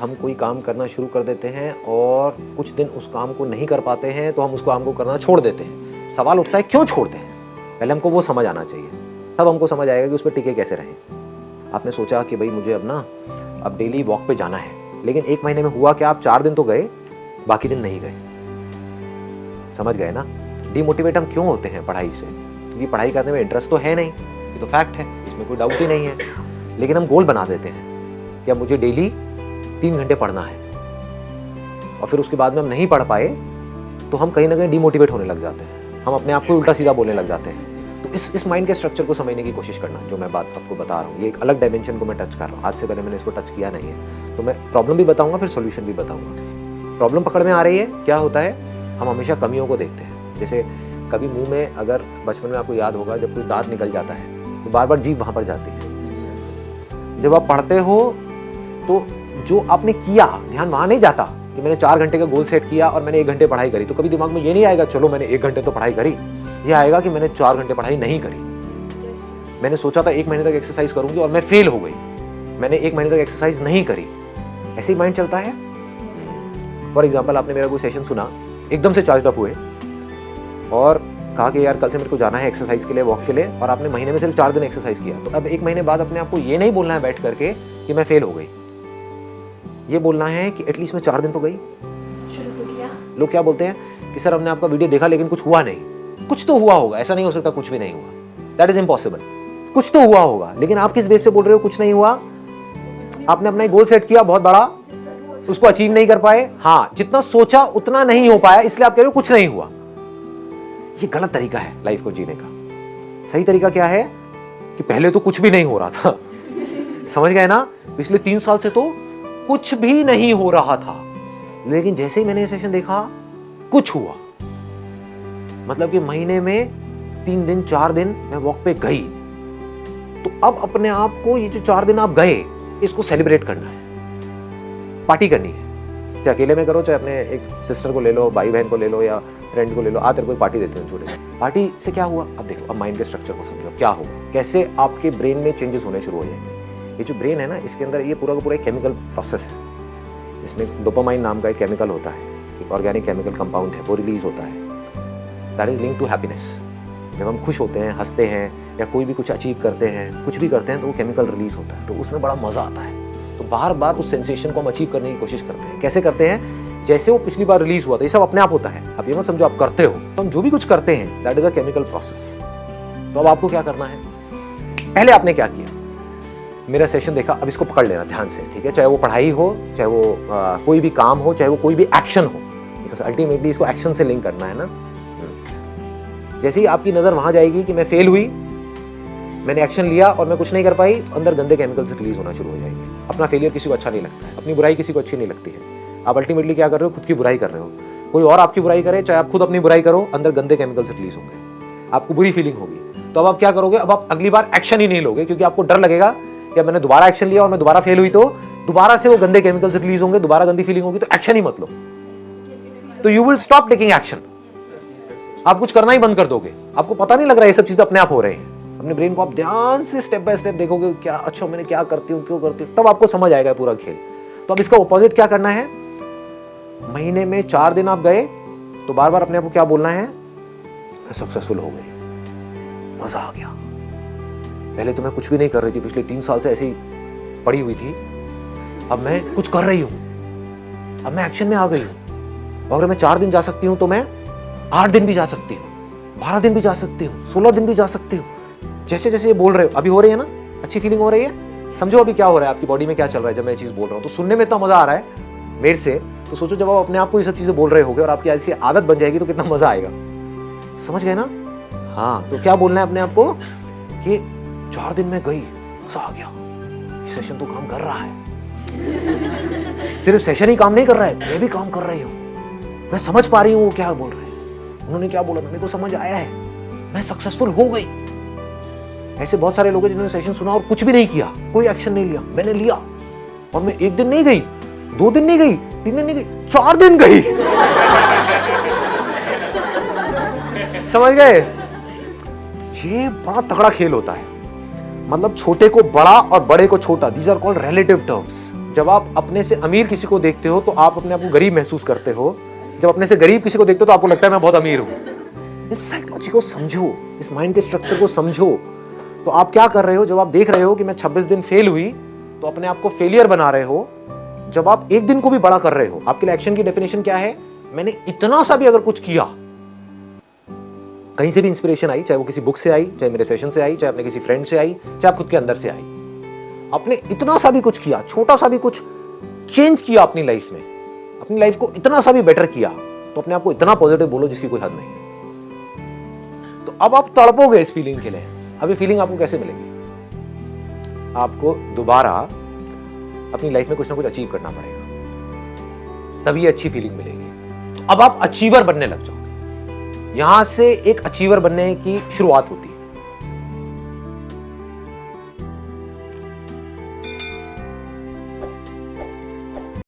हम कोई काम करना शुरू कर देते हैं और कुछ दिन उस काम को नहीं कर पाते हैं तो हम उस काम को करना छोड़ देते हैं। सवाल उठता है क्यों छोड़ते हैं? पहले हमको वो समझ आना चाहिए, तब हमको समझ आएगा कि उस पर टिके कैसे रहें। आपने सोचा कि भाई मुझे अब डेली वॉक पे जाना है, लेकिन 1 महीने में हुआ क्या? आप 4 दिन तो गए, बाकी दिन नहीं गए। समझ गए ना? डिमोटिवेट हम क्यों होते हैं पढ़ाई से? क्योंकि पढ़ाई करने में इंटरेस्ट तो है नहीं, ये तो फैक्ट है, इसमें कोई डाउट ही नहीं है। लेकिन हम गोल बना देते हैं कि अब मुझे डेली 3 घंटे पढ़ना है, और फिर उसके बाद में हम नहीं पढ़ पाए तो हम कहीं ना कहीं डिमोटिवेट होने लग जाते हैं, हम अपने आप को उल्टा सीधा बोलने लग जाते हैं। तो इस माइंड के स्ट्रक्चर को समझने की कोशिश करना, जो मैं बात आपको बता रहा हूँ, ये एक अलग डायमेंशन को मैं टच कर रहा हूँ। आज से पहले मैंने इसको टच किया नहीं है, तो मैं प्रॉब्लम भी बताऊंगा, फिर सॉल्यूशन भी बताऊंगा। प्रॉब्लम पकड़ में आ रही है, क्या होता है? हम हमेशा कमियों को देखते हैं। जैसे कभी मुंह में, अगर बचपन में आपको याद होगा, जब कोई दांत निकल जाता है तो बार बार जीभ वहाँ पर जाती है। जब आप पढ़ते हो तो जो आपने किया, ध्यान वहाँ नहीं जाता कि मैंने 4 घंटे का गोल सेट किया और मैंने 1 घंटे पढ़ाई करी, तो कभी दिमाग में ये नहीं आएगा चलो मैंने 1 घंटे तो पढ़ाई करी। ये आएगा कि मैंने 4 घंटे पढ़ाई नहीं करी। मैंने सोचा था 1 महीने तक एक्सरसाइज करूंगी और मैं फेल हो गई, मैंने 1 महीने तक एक्सरसाइज नहीं करी। ऐसे ही माइंड चलता है। फॉर एग्जाम्पल, आपने मेरा कोई सेशन सुना, एकदम से चार्ज अप हुए और कहा कि यार कल से मेरे को जाना है एक्सरसाइज के लिए, वॉक के लिए, और आपने महीने में सिर्फ 4 दिन एक्सरसाइज किया। तो अब 1 महीने बाद अपने आपको ये नहीं बोलना है बैठ करके कि मैं फेल हो गई, ये बोलना है कि एटलीस्ट मैं 4 दिन तो गई। लोग क्या बोलते हैं कि सर हमने आपका वीडियो देखा लेकिन कुछ हुआ नहीं। कुछ तो हुआ होगा, ऐसा नहीं हो सकता कुछ भी नहीं हुआ, दैट इज इम्पॉसिबल। कुछ तो हुआ होगा, लेकिन आप किस बेस पे बोल रहे हो कुछ नहीं हुआ? आपने अपना गोल सेट किया बहुत बड़ा, उसको अचीव नहीं कर पाए। हाँ, जितना सोचा उतना नहीं हो पाया, इसलिए आप कह रहे हो कुछ नहीं हुआ। ये गलत तरीका है लाइफ को जीने का। सही तरीका क्या है कि पहले तो कुछ भी नहीं हो रहा था, समझ गए ना? पिछले 3 साल से तो कुछ भी नहीं हो रहा था, लेकिन जैसे ही मैंने ये सेशन देखा कुछ हुआ। मतलब कि महीने में 3 दिन 4 दिन मैं वॉक पे गई, तो अब अपने आप को ये जो 4 दिन आप गए इसको सेलिब्रेट करना है, पार्टी करनी है। चाहे अकेले में करो, चाहे अपने एक सिस्टर को ले लो, भाई बहन को ले लो, या फ्रेंड को ले लो, आ तेरे को पार्टी देते हैं छोटे। पार्टी से क्या हुआ? अब देखो, अब माइंड के स्ट्रक्चर को समझो क्या होगा, कैसे आपके ब्रेन में चेंजेस होने शुरू हो जाएंगे। ये जो ब्रेन है ना, इसके अंदर ये पूरा का पूरा एक केमिकल प्रोसेस है। इसमें डोपामाइन नाम का एक केमिकल होता है, एक ऑर्गेनिक केमिकल कंपाउंड है, वो रिलीज होता है, that is link to happiness. जब हम खुश होते हैं, हंसते हैं, या कोई भी कुछ अचीव करते हैं, कुछ भी करते हैं, तो वो केमिकल रिलीज होता है, तो उसमें बड़ा मजा आता है। तो बार बार उस सेंसेशन को हम अचीव करने की कोशिश करते हैं। कैसे करते हैं? जैसे वो पिछली बार रिलीज हुआ था, ये सब अपने आप होता है। आप ये मत समझो आप करते हो, तो हम जो भी कुछ करते हैं that is a chemical process. तो अब आपको क्या करना है? पहले आपने क्या किया? मेरा सेशन देखा, अब इसको पकड़ लेना ध्यान से, ठीक है? चाहे वो पढ़ाई हो, चाहे वो कोई भी काम हो, चाहे वो कोई भी एक्शन हो, बिकॉज अल्टीमेटली इसको एक्शन से लिंक करना है ना। जैसे ही आपकी नजर वहां जाएगी कि मैं फेल हुई, मैंने एक्शन लिया और मैं कुछ नहीं कर पाई, तो अंदर गंदे केमिकल्स रिलीज होना शुरू हो जाएंगे। अपना फेलियर किसी को अच्छा नहीं लगता है, अपनी बुराई किसी को अच्छी नहीं लगती है। आप अल्टीमेटली क्या कर रहे हो? खुद की बुराई कर रहे हो। कोई और आपकी बुराई करे, चाहे आप खुद अपनी बुराई करो, अंदर गंदे केमिकल्स रिलीज होंगे, आपको बुरी फीलिंग होगी। तो अब आप क्या करोगे? अब आप अगली बार एक्शन ही नहीं लोगे, क्योंकि आपको डर लगेगा कि मैंने दोबारा एक्शन लिया और मैं दोबारा फेल हुई तो दोबारा से वो गंदे केमिकल्स रिलीज होंगे, दोबारा गंदी फीलिंग होगी, तो एक्शन ही मत लो। तो you will stop taking action. आप कुछ करना ही बंद कर दोगे, आपको पता नहीं लग रहा है ये सब चीजें अपने आप हो रहे हैं। अपने ब्रेन को आप ध्यान से स्टेप बाय स्टेप देखोगे, क्या अच्छा मैंने क्या करती हूँ, क्यों करती हूँ, तब आपको समझ आएगा पूरा खेल। तो अब इसका ऑपोजिट क्या करना है? महीने में 4 दिन आप गए, तो बार बार अपने आप को क्या बोलना है? मैं सक्सेसफुल हो गई, मजा आ गया। पहले तो मैं कुछ भी नहीं कर रही थी, पिछले 3 साल से ऐसे ही पड़ी हुई थी, अब मैं कुछ कर रही हूं, अब मैं एक्शन में आ गई हूं। अगर मैं 4 दिन जा सकती हूं तो मैं 8 दिन भी जा सकती हूँ, 12 दिन भी जा सकती हूँ, 16 दिन भी जा सकती हूँ। जैसे जैसे ये बोल रहे हो, अभी हो रही है ना, अच्छी फीलिंग हो रही है। समझो अभी क्या हो रहा है, आपकी बॉडी में क्या चल रहा है जब मैं ये चीज बोल रहा हूँ। तो सुनने में इतना मजा आ रहा है मेरे से, तो सोचो जब आप अपने आप को ये सब चीजें बोल रहे होगे और आपकी ऐसी आदत बन जाएगी तो कितना मजा आएगा। समझ गए ना? हाँ, तो क्या बोलना है अपने आप को कि 4 दिन में गई, मजा आ गया, सेशन तो काम कर रहा है। सिर्फ सेशन ही काम नहीं कर रहा है, मैं भी काम कर रही हूँ, मैं समझ पा रही हूँ वो क्या बोल रहे हैं, उन्होंने क्या बोला, मेरे को समझ आया है, मैं सक्सेसफुल हो गई। ऐसे बहुत सारे लोग हैं जिन्होंने सेशन सुना और कुछ भी नहीं किया, कोई एक्शन नहीं लिया। मैंने लिया और मैं 1 दिन नहीं गई, 2 दिन नहीं गई, 3 दिन नहीं गई, 4 दिन गई। समझ गए? ये बड़ा तगड़ा खेल होता है। मतलब छोटे को बड़ा और बड़े को छोटा, these are called relative terms. जब आप अपने से अमीर किसी को देखते हो तो आप अपने आप को गरीब महसूस करते हो, जब अपने से गरीब किसी को देखते हो तो आपको लगता है मैं बहुत अमीर हूं। इस साइकोलॉजी को समझो, इस माइंड के स्ट्रक्चर को समझो। तो आप क्या कर रहे हो, जब आप देख रहे हो कि मैं 26 दिन फेल हुई, तो अपने आप को फेलियर बना रहे हो। जब आप एक दिन को भी बड़ा कर रहे हो, आपके लिए एक्शन की डेफिनेशन क्या है? मैंने इतना सा भी अगर कुछ किया, कहीं से भी इंस्पिरेशन आई, चाहे वो किसी बुक से आई, चाहे मेरे सेशन से आई, चाहे अपने किसी फ्रेंड से आई, चाहे आप खुद के अंदर से आई, आपने इतना सा भी कुछ किया, छोटा सा भी कुछ चेंज किया अपनी लाइफ में, अपनी लाइफ को इतना सा भी बेटर किया, तो अपने आप को इतना पॉजिटिव बोलो जिसकी कोई हद नहीं है। तो अब आप तड़पोगे इस फीलिंग के लिए। अब ये फीलिंग आपको कैसे मिलेगी? आपको दोबारा अपनी लाइफ में कुछ ना कुछ अचीव करना पड़ेगा, तभी अच्छी फीलिंग मिलेगी। तो अब आप अचीवर बनने लग जाओगे। यहां से एक अचीवर बनने की शुरुआत होती है।